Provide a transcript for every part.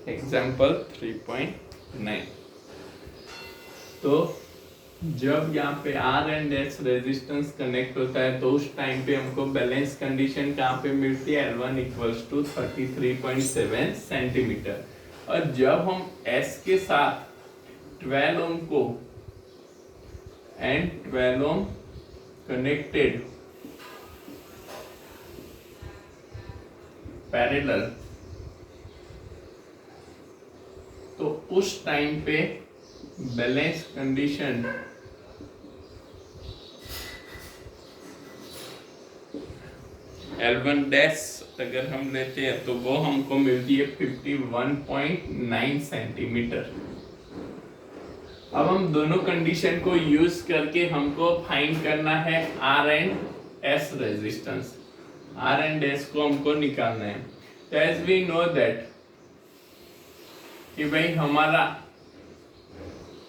Example 3.9। तो जब यहाँ पे R and S resistance connect होता है तो उस टाइम पे हमको बैलेंस कंडीशन कहाँ पे मिलती है, L1 इक्वल्स टू 33.7 सेंटीमीटर। और जब हम S के साथ 12 ओम को एंड 12 ओम कनेक्टेड पैरेलल, तो उस टाइम पे बैलेंस कंडीशन L1 डैश अगर हम लेते हैं तो वो हमको मिलती है 51.9 सेंटीमीटर। अब हम दोनों कंडीशन को यूज करके हमको फाइंड करना है R and S resistance. R and S को हमको निकालना है। तो एज वी नो दैट कि भाई हमारा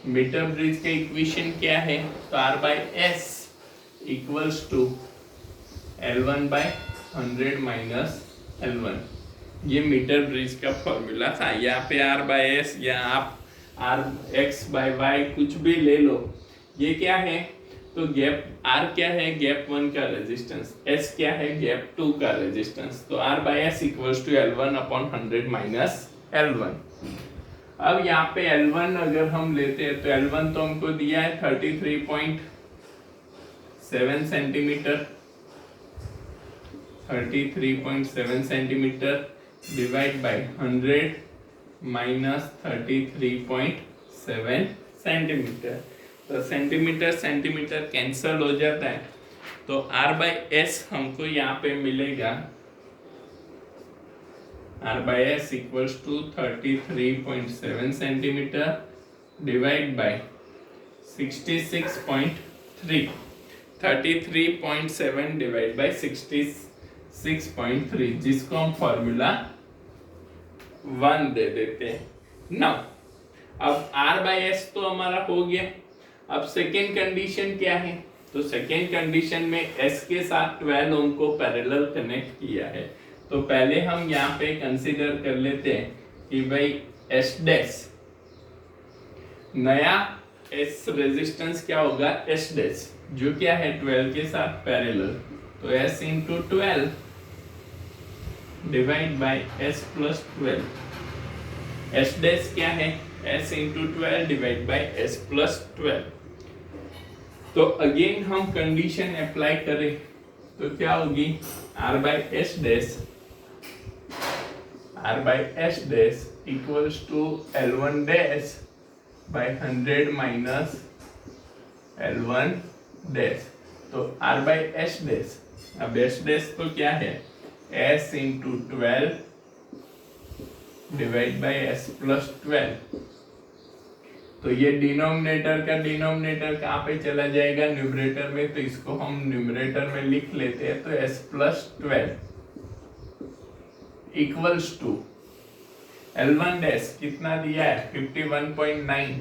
मीटर ब्रिज का इक्वेशन क्या है, तो R by S equals to L1 by 100 minus L1। ये मीटर ब्रिज का फॉर्मूला था। यहाँ पे R बाई S या आप R X बाई Y कुछ भी ले लो। ये क्या है, तो गैप R क्या है, गैप 1 का रेजिस्टेंस, S क्या है, गैप 2 का रेजिस्टेंस। तो R by S equals to L1 upon 100 minus L1। अब यहाँ पे L1 अगर हम लेते हैं तो L1 तो हमको दिया है 33.7 centimetre. 33.7 centimetre divide by 100 minus 33.7 centimetre. तो सेंटीमीटर सेंटीमीटर कैंसल हो जाता है। तो R बाई S हमको यहाँ पे मिलेगा R by S equals to 33.7 centimetre divide by 66.3। 33.7 divide by 66.3, जिसको हम फॉर्मूला 1 दे देते हैं। नाउ अब R बाई S तो हमारा हो गया। अब सेकेंड कंडीशन क्या है, तो सेकेंड कंडीशन में S के साथ 12 ओम को पैरेलल कनेक्ट किया है। तो पहले हम यहाँ पे कंसीडर कर लेते हैं कि भाई S डैश, नया S रेजिस्टेंस क्या होगा, S डैश, जो क्या है 12 के साथ पैरेलल। तो S into 12 divide by S plus 12। S dash क्या है, S into 12 divide by S plus 12। तो अगेन हम कंडीशन अप्लाई करें तो क्या होगी, R by S dash, R by S dash equals to L1 dash by 100 minus L1 dash. तो R by S dash, अब S डैश तो क्या है, S into 12 divide by S plus 12। तो ये डिनोमिनेटर का डिनोमिनेटर कहाँ पे चला जाएगा, न्यूमरेटर में। तो इसको हम न्यूमरेटर में लिख लेते हैं। तो S plus 12 equals to L1 dash कितना दिया है, 51.9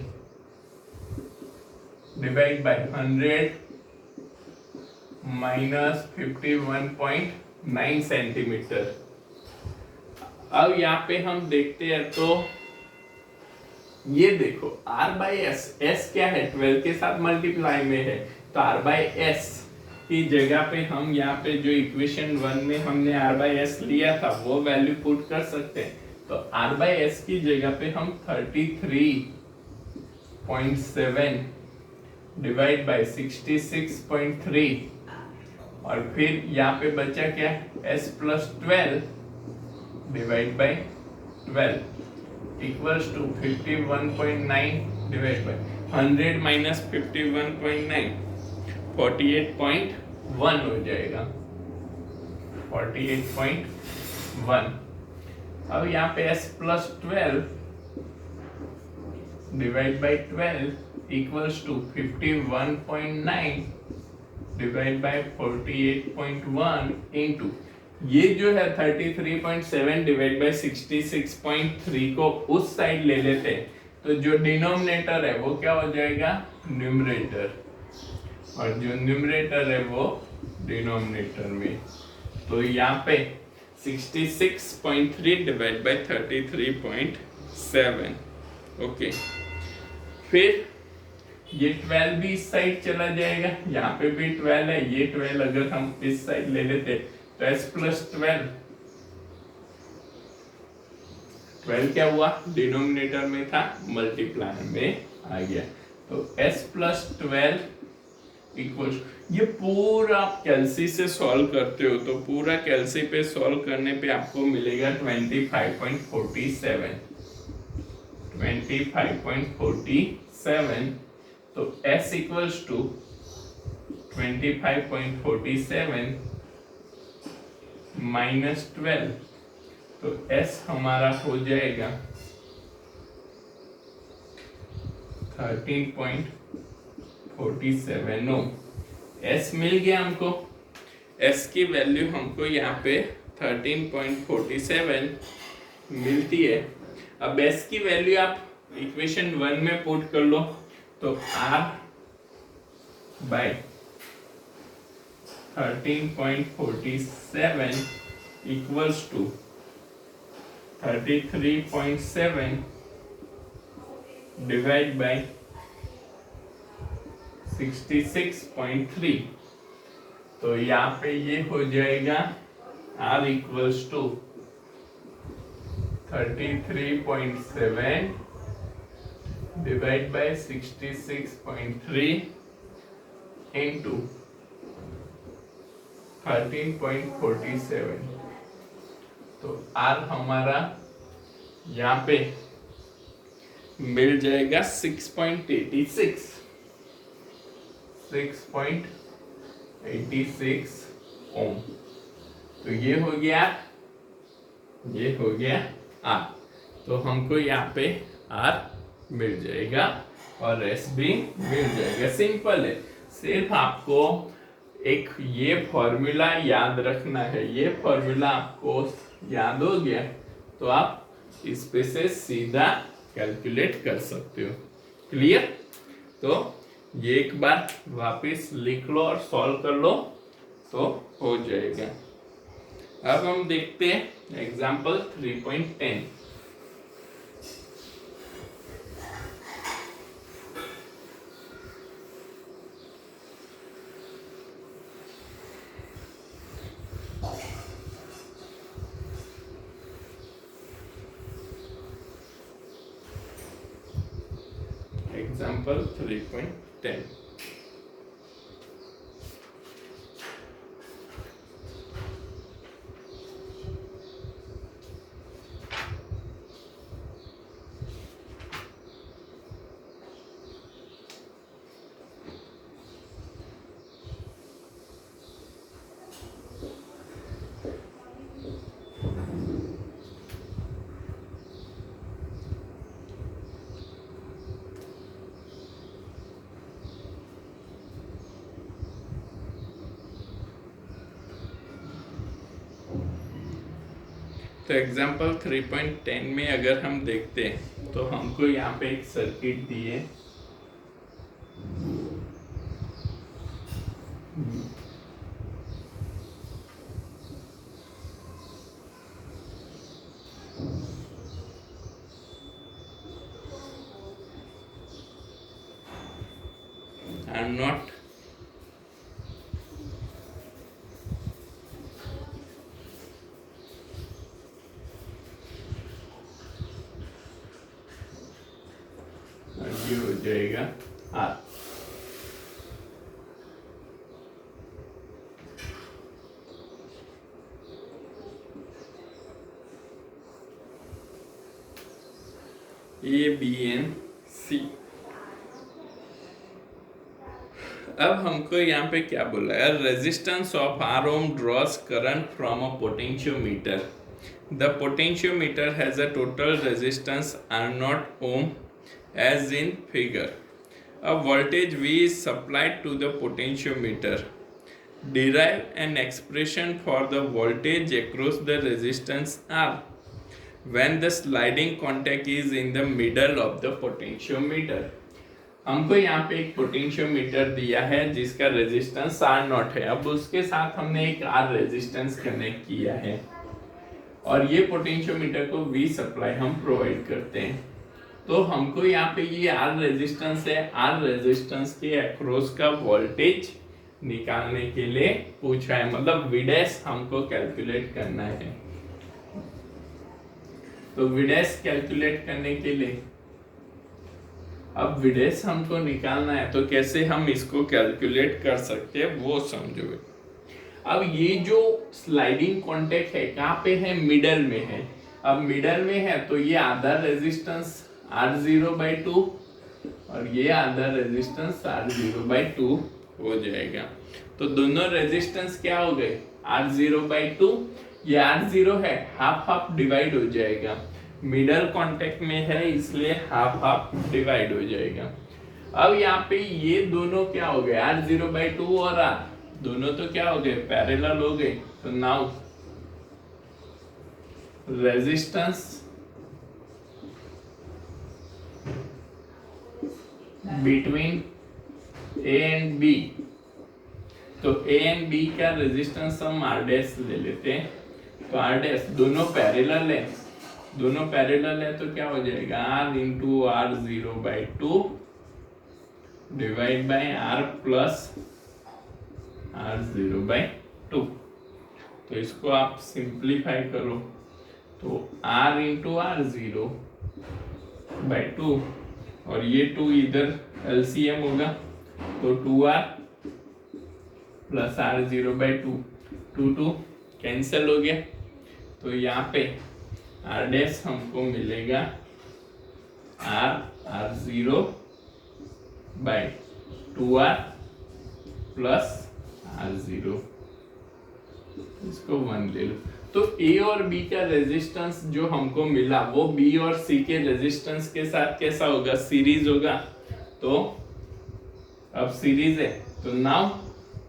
डिवाइड बाय 100 माइनस 51.9 सेंटीमीटर। अब यहाँ पे हम देखते हैं तो ये देखो R बाई S, S क्या है 12 के साथ मल्टीप्लाई में है। तो R बाई S की जगह पे हम यहाँ पे जो इक्वेशन 1 में हमने R बाई S लिया था वो वैल्यू पुट कर सकते हैं। तो R बाई S की जगह पे हम 33.7 डिवाइड बाय 66.3 और फिर यहाँ पे बचा क्या, S plus 12 divide by 12 equals to 51.9 divide by 100 minus 51.9, 48.1 हो जाएगा, 48.1। अब यहाँ पे S plus 12 divide by 12 equals to 51.9 divide by 48.1 into ये जो है 33.7 डिवाइड बाय 66.3 को उस साइड ले लेते हैं। तो जो डिनोमिनेटर है वो क्या हो जाएगा, न्यूमरेटर, और जो न्यूमरेटर है वो डिनोमिनेटर में। तो यहाँ पे 66.3 डिवाइड बाय 33.7 7। ओके, फिर ये 12 भी इस साइड चला जाएगा, यहाँ पे भी 12 है, ये 12 अगर हम इस साइड ले लेते तो s प्लस 12 क्या हुआ, डिनोमिनेटर में था, मल्टीप्लाई में आ गया, तो s प्लस 12 इक्वल, ये पूरा कैलसी से सॉल्व करते हो तो पूरा कैलसी पे सॉल्व करने पे आपको मिलेगा 25.47, 25.47, तो s इक्वल्स टू 25.47 माइनस 12, तो s हमारा हो जाएगा 13.47। नो, s मिल गया हमको, s की वैल्यू हमको यहाँ पे 13.47 मिलती है। अब s की वैल्यू आप इक्वेशन 1 में पुट कर लो, तो r by 13.47 equals to 33.7 divide by 66.3, तो यहाँ पे ये हो जाएगा r equals to 33.7 divide by 66.3 into 13.47, तो r हमारा यहाँ पे मिल जाएगा 6.86 ओम। तो ये हो गया r, तो हमको यहाँ पे r मिल जाएगा और s भी मिल जाएगा। सिंपल है, सिर्फ आपको एक ये फॉर्मूला याद रखना है, ये फॉर्मूला आपको याद हो गया तो आप इस पे से सीधा कैलकुलेट कर सकते हो। क्लियर? तो ये एक बार वापस लिख लो और सॉल्व कर लो तो हो जाएगा। अब हम देखते हैं एग्जाम्पल 3.10। Example 3.10. तो एग्जाम्पल 3.10 में अगर हम देखते हैं तो हमको यहाँ पे एक सर्किट दी है, आई एम नॉट ये हो जाएगा R। A, B and C। अब हमको यहाँ पे क्या बोला है, resistance of R ohm draws current from a potentiometer. The potentiometer has a total resistance R0 ohm as in figure. A voltage V is supplied to the potentiometer. Derive an expression for the voltage across the resistance R when the sliding contact is in the middle of the potentiometer. हमको यहाँ पे एक potentiometer दिया है जिसका resistance R0 है। अब उसके साथ हमने एक R रेजिस्टेंस कनेक्ट किया है। और ये पोटेंशियोमीटर को V सप्लाई हम प्रोवाइड करते हैं। तो हमको यहाँ पे ये R रेजिस्टेंस है, R रेजिस्टेंस के अक्रॉस का वोल्टेज निकालने के लिए पूछा है, मतलब V डैश हमको कैलकुलेट करना है। तो V डैश कैलकुलेट करने के लिए अब V डैश हमको निकालना है, तो कैसे हम इसको कैलकुलेट कर सकते हैं वो समझो। अब ये जो स्लाइडिंग कॉन्टेक्ट है कहाँ पे है, मिडल में है। अब मिडल में है तो ये आधा रेजिस्टेंस R0/2 और ये आधा रेजिस्टेंस R0/2 हो जाएगा। तो दोनों रेजिस्टेंस क्या हो गए, R0/2, ये R0 है, हाफ हाफ डिवाइड हो जाएगा, मिडल कांटेक्ट में है इसलिए हाफ हाफ डिवाइड हो जाएगा। अब यहाँ पे ये दोनों क्या हो गए, R0/2 और R दोनों तो क्या हो गए, पैरेलल हो गए। तो now resistance between A and B, तो A एंड B का रेजिस्टेंस हम R डैश ले लेते हैं। तो R डैश दोनों पैरेलल है, दोनों पैरेलल है तो क्या हो जाएगा, R into R0/2 divide by R plus R0/2। तो इसको आप सिंप्लीफाई करो तो R इंटू R0/2 और ये 2 इधर LCM होगा तो 2R प्लस R0/2, 2 कैंसिल हो गया। तो यहाँ पे R डैश हमको मिलेगा R0/2R प्लस R0, इसको 1 ले लो। तो A और B का रेजिस्टेंस जो हमको मिला वो B और C के रेजिस्टेंस के साथ कैसा होगा, सीरीज होगा। तो अब सीरीज है तो नाउ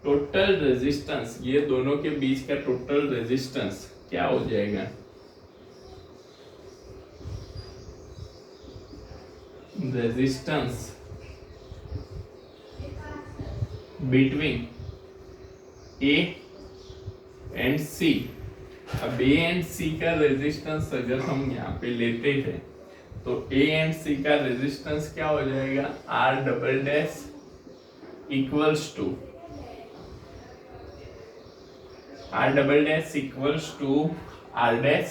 टोटल रेजिस्टेंस, ये दोनों के बीच का टोटल रेजिस्टेंस क्या हो जाएगा, resistance between A and C। अब A एंड C का रेजिस्टेंस अगर हम यहाँ पे लेते हैं तो A एंड C का रेजिस्टेंस क्या हो जाएगा, R double dash equals to R double dash equals to R dash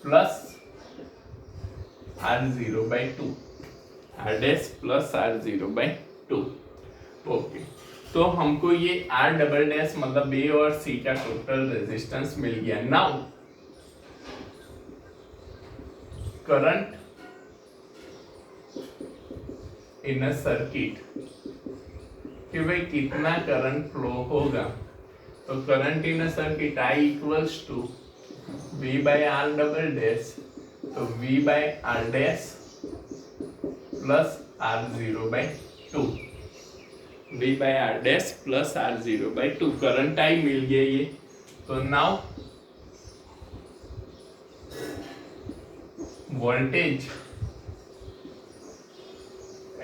plus R0/2, R dash plus R0/2। Okay, तो हमको ये R डबल डैश मतलब A और C का टोटल रेजिस्टेंस मिल गया। Now current in a circuit, कि भाई कितना करंट फ्लो होगा। तो current in a circuit I equals to V by R double dash, तो V by R dash plus R0/2, V by R dash plus R0/2, current I मिल गया ये। तो now voltage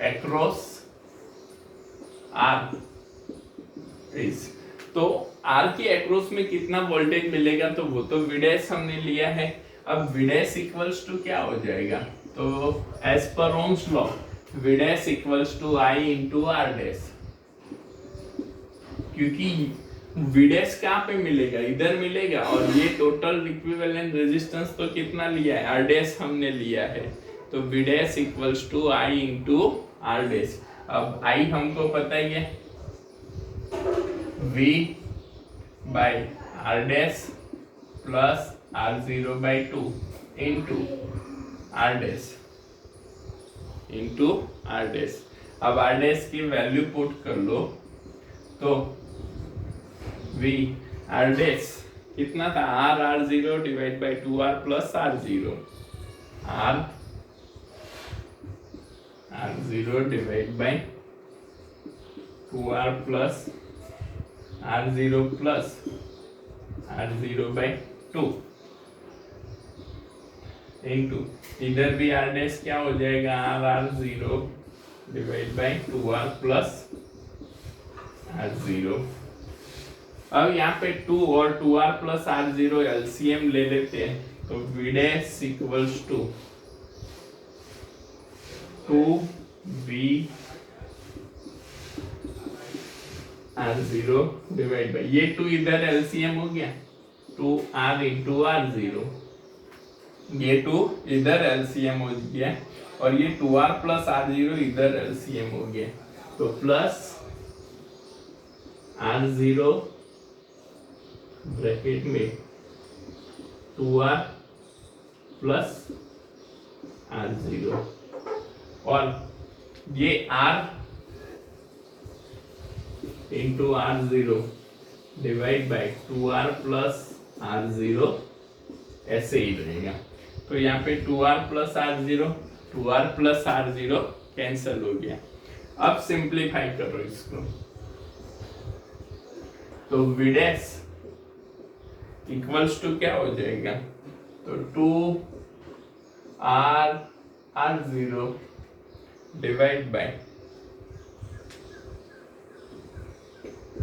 across R is, तो R के across में कितना voltage मिलेगा, तो वो तो V डैश हमने लिया है। अब V डैश इक्वल्स टू क्या हो जाएगा, तो as per Ohm's law V dash equals to I into R dash, क्योंकि V डैश कहाँ पे मिलेगा, इधर मिलेगा, और ये टोटल इक्विवेलेंट रेजिस्टेंस तो कितना लिया है, R डैश हमने लिया है। तो V dash equals to I into R dash. अब I हमको पता ही है, V by R dash plus R0/2 into R dash into R dash. अब R डैश की वैल्यू पुट कर लो तो V R डैश कितना था, R0 divide by 2R plus R0, R0 divide by 2R plus R0 plus R0/2 into इधर भी R dash क्या हो जाएगा, R0 divide by 2R plus R0 अब यहाँ पे 2 और 2r प्लस r0 एलसीएम ले लेते हैं, तो v dash equals to 2v r0 divide by, ये 2 इधर एलसीएम हो गया, 2r इंटू r0, ये 2 इधर एलसीएम हो गया, और ये 2r प्लस r0 इधर एलसीएम हो गया, तो प्लस r0 ब्रैकेट में 2r प्लस r0, और ये r into r0 divide by 2r plus r0 ऐसे ही रहेगा। तो यहाँ पे 2r plus r0, 2r plus r0 cancel हो गया। अब सिंप्लीफाई करो इसको, तो v डैश इक्वल्स टू क्या हो जाएगा, तो 2r r0 divide by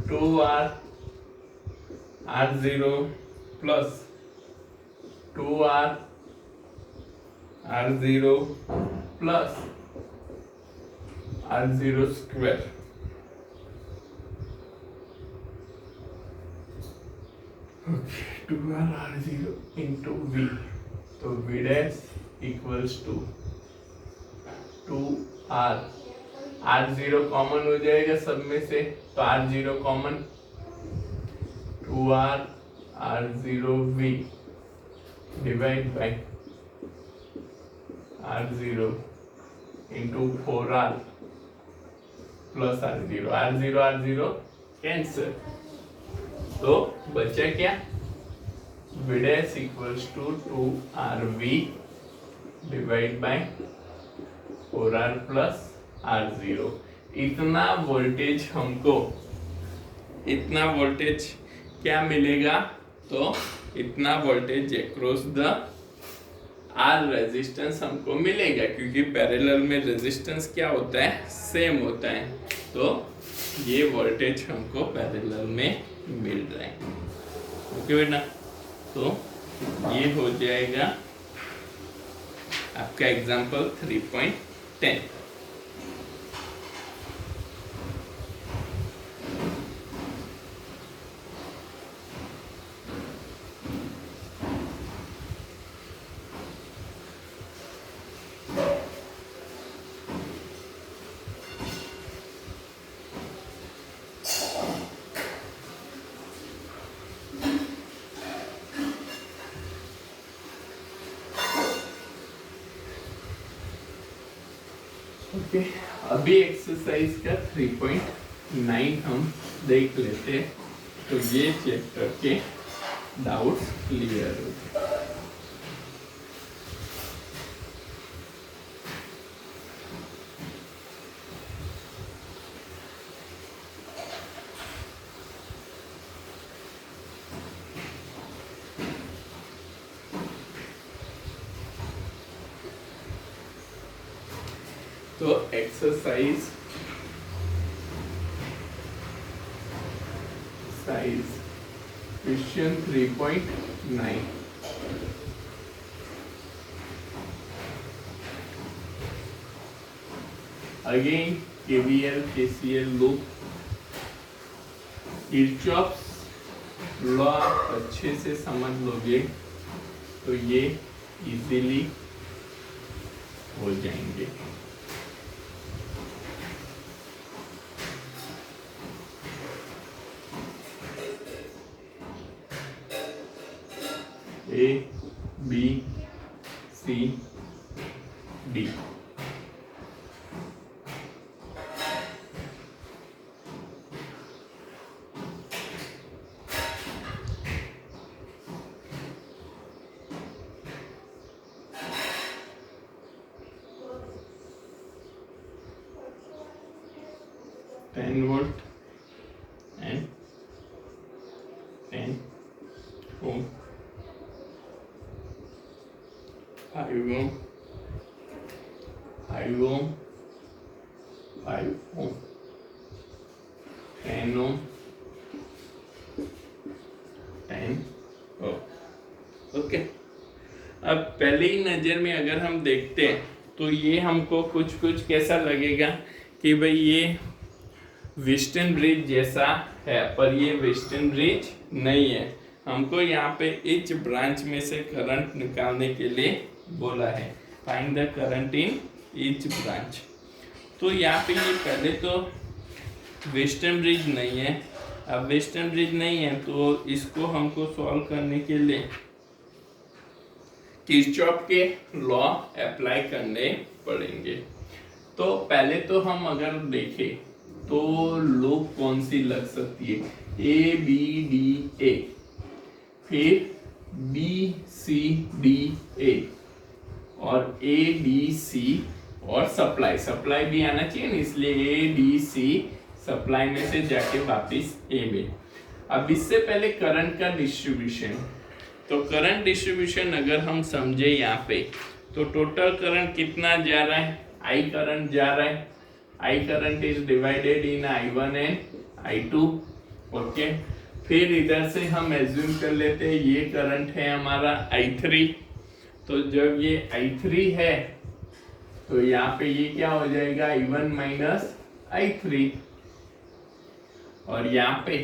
2r r0 plus 2r r0 plus r0 square, okay 2r r0 into v, तो v dash equals to 2r r0 common हो जाएगा सब में से, तो r0 common, 2r r0 v divide by r0 into 4r plus r0, r0 r0 cancel, तो बचा क्या, v dash equals to 2rv divide by 4r plus r0। इतना वोल्टेज हमको, इतना वोल्टेज क्या मिलेगा, तो इतना voltage across the R resistance हमको मिलेगा, क्योंकि पैरेलल में रेजिस्टेंस क्या होता है, सेम होता है, तो ये वोल्टेज हमको पैरेलल में मिल रहा है। ओके बेटा, तो ये हो जाएगा आपका एग्जाम्पल 3.10। ओके, अभी एक्सरसाइज का 3.9 हम देख लेते हैं, तो ये चैप्टर के डाउट्स क्लियर हो गए। तो exercise question 3.9, again KVL KCL loop, Kirchhoff's law अच्छे से समझ लोगे तो ये इजीली हो जाएंगे। A, B, C, D, ten volt and 10 ohm, 5 ohm, 5 ohm, 5 ohm, 10 ohm, okay, अब पहले ही नज़र में अगर हम देखते हैं तो ये हमको कुछ कुछ कैसा लगेगा कि भाई ये वेस्टर्न ब्रिज जैसा है, पर ये वेस्टर्न ब्रिज नहीं है। हमको यहाँ पे ईच ब्रांच में से करंट निकालने के लिए बोला है, find the current in each branch. तो यहाँ पे ये पहले तो वेस्टर्न ब्रिज नहीं है। अब वेस्टर्न ब्रिज नहीं है तो इसको हमको सॉल्व करने के लिए किरचॉफ के लॉ अप्लाई करने पड़ेंगे। तो पहले तो हम अगर देखें तो लूप कौन सी लग सकती है, ए बी डी ए, फिर बी सी डी ए, और ए बी सी, और सप्लाई भी आना चाहिए ना, इसलिए ए बी सी सप्लाई में से जाके वापस ए में। अब इससे पहले करंट का डिस्ट्रीब्यूशन, तो करंट डिस्ट्रीब्यूशन अगर हम समझे यहाँ पे तो टोटल करंट कितना जा रहा है, आई करंट जा रहा है। I current is divided in I1 and I2। Okay, फिर इधर से हम एज्यूम कर लेते हैं ये करंट है हमारा I3। तो जब ये I3 है तो यहाँ पे ये क्या हो जाएगा, I1 माइनस I3, और यहाँ पे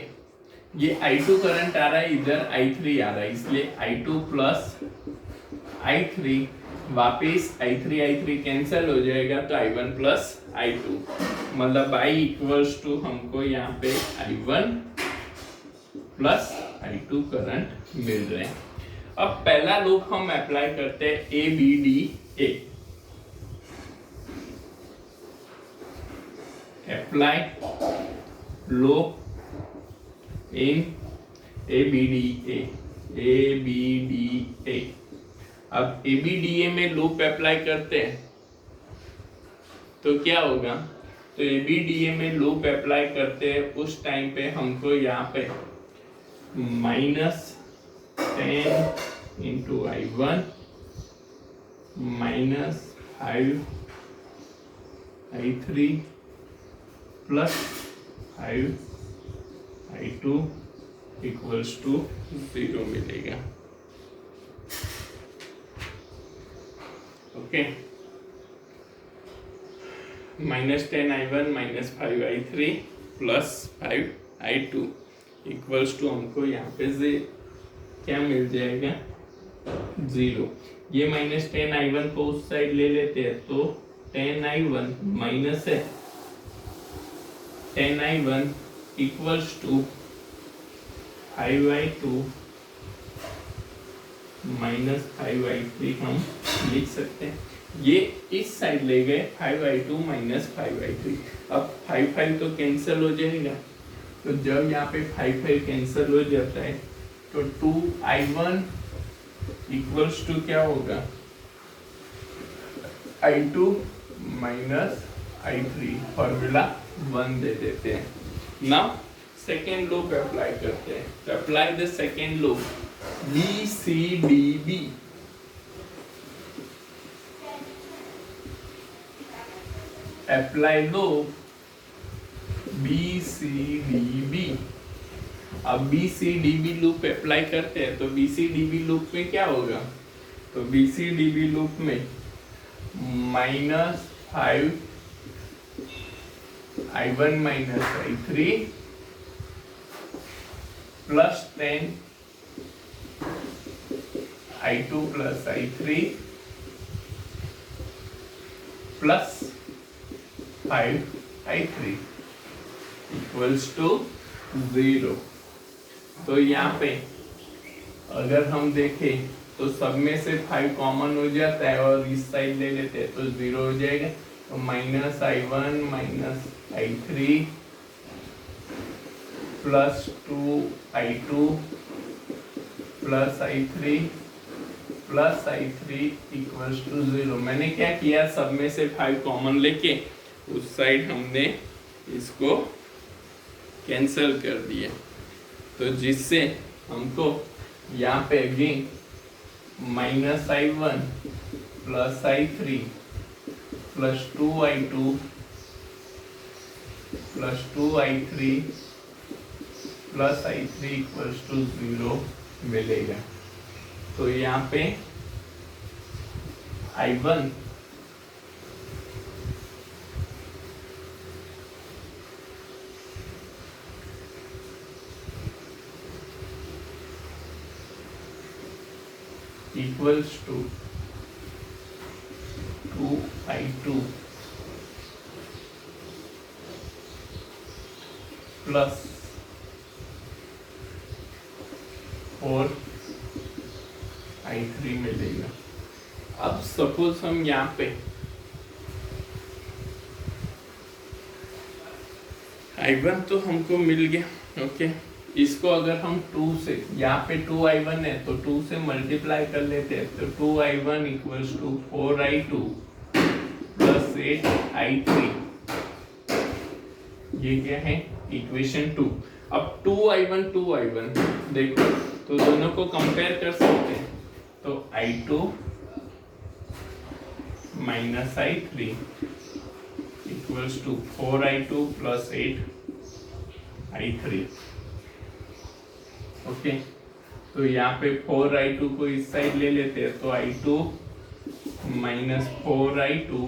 ये I2 करंट आ रहा है, इधर I3 आ रहा है, इसलिए I2 प्लस I3, वापिस I3 कैंसिल हो जाएगा तो I1 प्लस I2, मतलब I इक्वल्स टू हमको यहाँ पे I1 प्लस I2 करंट मिल रहे हैं। अब पहला लूप हम अप्लाई करते हैं A B D A, apply loop in A B D A. अब ए बी डी ए में लूप अप्लाई करते हैं तो क्या होगा, तो ए बी डी ए में लूप अप्लाई करते हैं उस टाइम पे हमको यहाँ पे -10 into I1 -5 I3 plus 5 I2 equals to 0 मिलेगा। Okay, -10 I1 -5 I3 plus 5 I2 equals to हमको यहाँ पे से क्या मिल जाएगा, 0। ये -10 I1 को उस साइड ले लेते हैं तो 10 I1 माइनस है 10 I1 equals to 5 I2 minus 5 I3 हम लिख सकते हैं। ये इस साइड ले गए 5 I2 माइनस 5 I3। अब 5 तो कैंसिल हो जाएगा, तो जब यहाँ पे 5 कैंसिल हो जाता है तो 2 I1 इक्वल्स टू क्या होगा, I2 माइनस I3, फॉर्मूला 1 दे देते हैं। नाउ सेकेंड लूप अप्लाई करते हैं, तो apply the second loop B C D B. Apply loop B C D B. अब B C D B loop apply करते हैं तो B C D B loop में क्या होगा, तो B C D B loop में -5 I1 minus I3 plus 10 I2 plus I3 plus 5 I3 equals to 0। तो यहाँ पे अगर हम देखें तो सब में से 5 कॉमन हो जाता है और इस साइड ले लेते हैं तो 0 हो जाएगा। तो -I1 minus I3 plus 2 I2 plus I3 plus I3 equals to 0। मैंने क्या किया, सब में से 5 कॉमन लेके उस साइड हमने इसको कैंसिल कर दिया, तो जिससे हमको यहाँ पे again -I1 plus I3 plus 2I2 plus 2I3 plus I3 equals to 0 मिलेगा। तो यहाँ पे I1 equals to 2I2 plus 4I3 मिलेगा। अब सपोज हम यहाँ पे I1 तो हमको मिल गया, ओके। इसको अगर हम 2 से, यहाँ पे 2I1 है तो 2 से मल्टीप्लाई कर लेते हैं, तो 2I1 equals to 4I2 plus 8I3। ये क्या है? इक्वेशन 2। अब 2I1 देखो तो दोनों को कंपेयर कर सकते हैं, तो I2 minus I3 equals to 4I2 plus 8I3। Okay, तो यहाँ पे 4I2 को इस साइड ले लेते हैं, तो I2 minus 4I2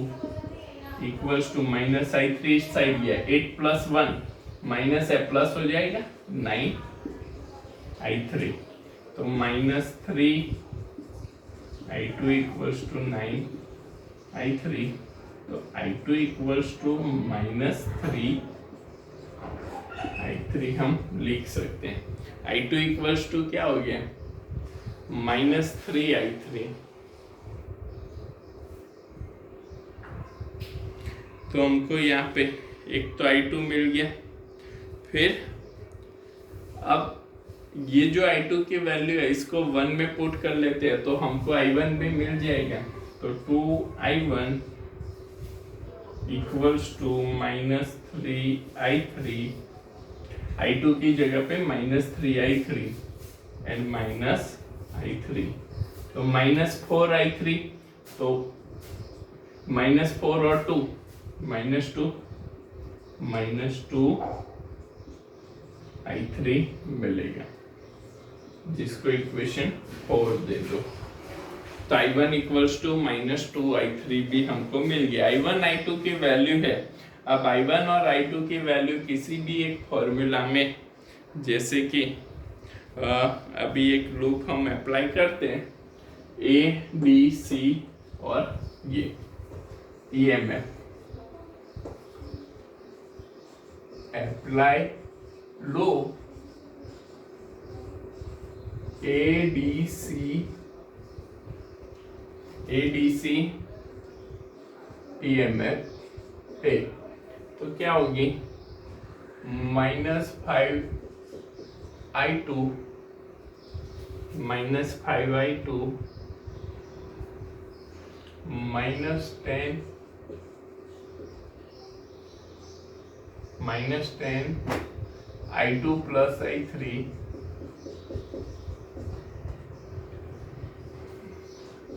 equals to minus I3 इस साइड गया, 8 प्लस 1 माइनस है, प्लस हो जाएगा 9I3, तो minus 3I2 equals to 9I3, तो I2 equals to minus 3I3 हम लिख सकते हैं। I2 इक्वल्स टू क्या हो गया? Minus 3I3। तो हमको यहाँ पे एक तो I2 मिल गया, फिर अब ये जो I2 की वैल्यू है इसको 1 में पुट कर लेते हैं, तो हमको I1 भी मिल जाएगा, तो 2I1 equals to minus 3I3, I2 की जगह पे minus 3I3 and minus I3, तो माइनस 4I3, तो माइनस 4 और 2 माइनस 2 I3 मिलेगा, जिसको इक्वेशन 4 दे दो। तो I1 equals to minus 2I3 भी हमको मिल गया। I1 I2 की वैल्यू है। अब I1 और I2 की वैल्यू किसी भी एक फॉर्मूला में, जैसे कि अभी एक लूप हम अप्लाई करते हैं, A B C और ये EMF, apply loop ADC EMF है, तो क्या होगी? Minus 5I2 minus 5I2 minus 10 I2 plus I3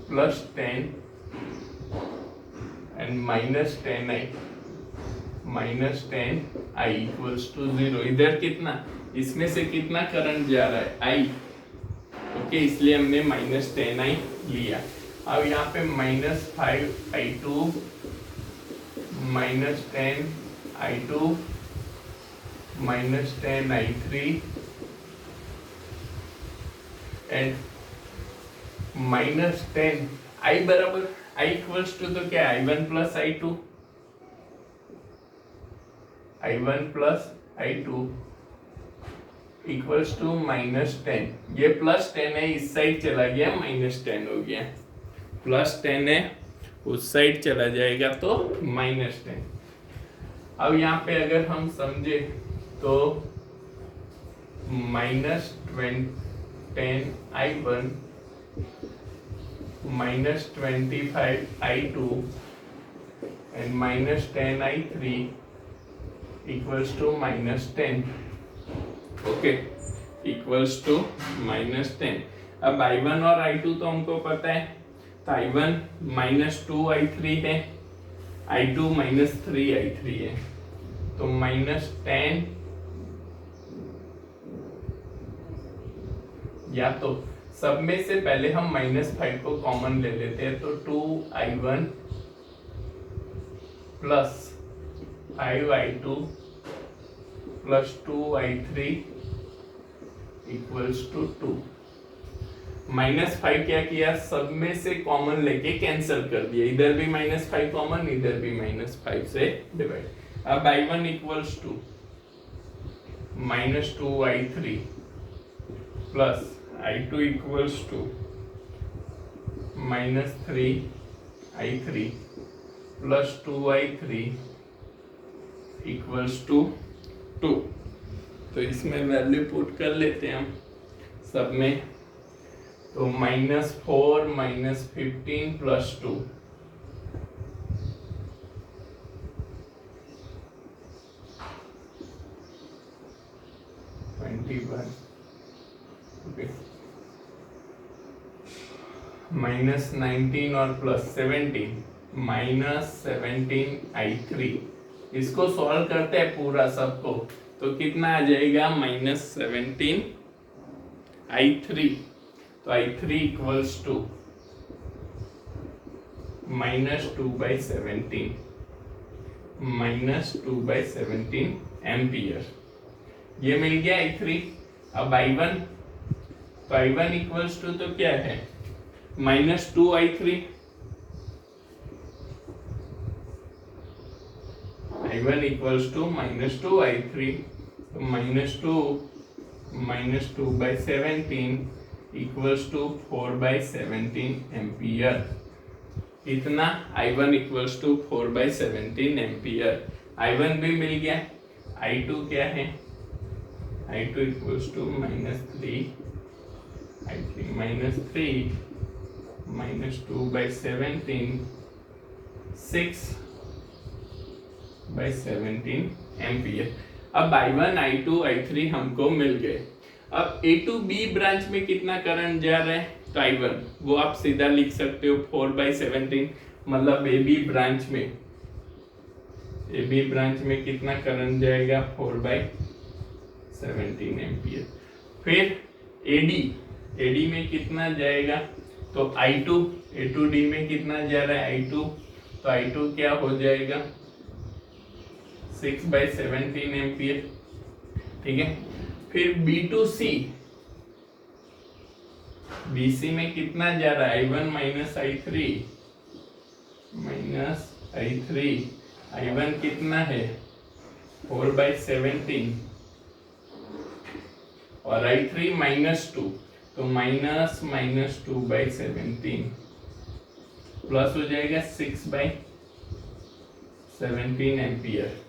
plus 10 and minus 10I equals to 0। इधर कितना, इसमें से कितना करंट जा रहा है? I, ओके, इसलिए हमने माइनस 10I लिया। अब यहाँ पे minus 5I2 minus 10I2 minus 10I3 and minus 10I बराबर I इक्वल्स टू, तो क्या है? I1 plus I2, I1 plus I2 equals to minus 10। ये प्लस 10 है, इस साइड चला गया, माइनस 10 हो गया। प्लस 10 है, उस साइड चला जाएगा तो माइनस 10। अब यहाँ पे अगर हम समझे तो minus 10I1 minus 25I2 and minus 10I3 equals to minus 10, okay, equals to minus 10। अब I1 और I2 तो हमको पता है, तो I1 माइनस 2I3 है, I2 माइनस 3I3 है, तो माइनस 10 या तो सब में से पहले हम -5 को कॉमन ले लेते हैं, तो 2i1 plus 5i2 plus 2i3 equals to 2। -5 क्या किया, सब में से कॉमन लेके कैंसिल कर दिया, इधर भी -5 कॉमन, इधर भी -5 से डिवाइड। अब i1 equals to -2i3 plus i2 equals to -3i3 plus 2i3 equals to 2। तो इसमें वैल्यू पुट कर लेते हैं हम सब में, तो -4 -15 प्लस 2 21, -19 और +17 -17i3। इसको सॉल्व करते हैं पूरा सबको, तो कितना आ जाएगा, -17i3। तो i3 इक्वल्स टू -2/17 -2/17 एम्पियर, ये मिल गया i3। अब i1, तो i1 इक्वल्स टू तो क्या है, -2i3। i1 equals to -2i3, तो -2/17 इक्वल्स टू 4/17 एम्पियर। इतना i1 equals to 4/17 ampere. i1 भी मिल गया। i2 क्या है, i2 equals to -3 i3 -3 -2/17 6/17 ampere. अब i1 i2 i3 हमको मिल गए। अब A to B ब्रांच में कितना करंट जा रहा है, तो i1 वो आप सीधा लिख सकते हो 4/17, मतलब AB ब्रांच में कितना करंट जाएगा, 4/17 एम्पियर। फिर AD में कितना जाएगा, तो i2 A to D में कितना जा रहा है, i2, तो i2 क्या हो जाएगा, 6/17 एम्पियर। ठीक है। फिर B to C, BC में कितना जा रहा है, i1 -i3 i1 कितना है, 4/17 और i3 -2, तो -2/17 प्लस हो जाएगा 6/17 एम्पियर।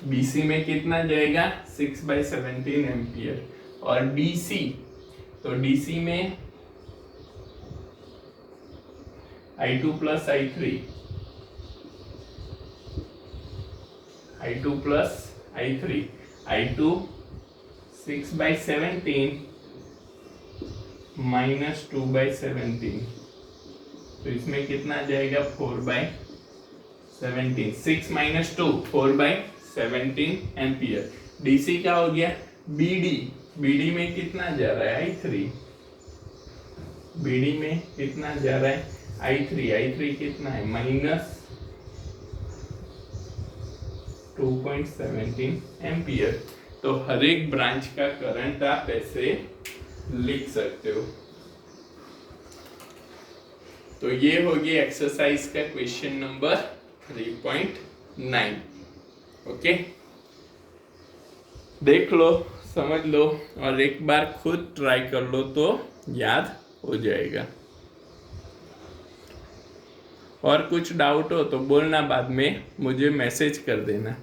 BC में कितना जाएगा, 6/17 एम्पियर। और DC, तो DC में i2 plus i3 i2 plus i3 i2 6/17 -2/17, तो इसमें कितना जाएगा, 4/17, 6 - 2 4/17 एम्पियर। DC का हो गया। BD में कितना जा रहा है, i3, BD में कितना जा रहा है, i3 कितना है, -2.17 एम्पियर। तो हर एक ब्रांच का करंट आप ऐसे लिख सकते हो। तो ये होगी एक्सरसाइज का क्वेश्चन नंबर 3.9। ओके, देख लो, समझ लो और एक बार खुद ट्राई कर लो तो याद हो जाएगा। और कुछ डाउट हो तो बोलना, बाद में मुझे मैसेज कर देना।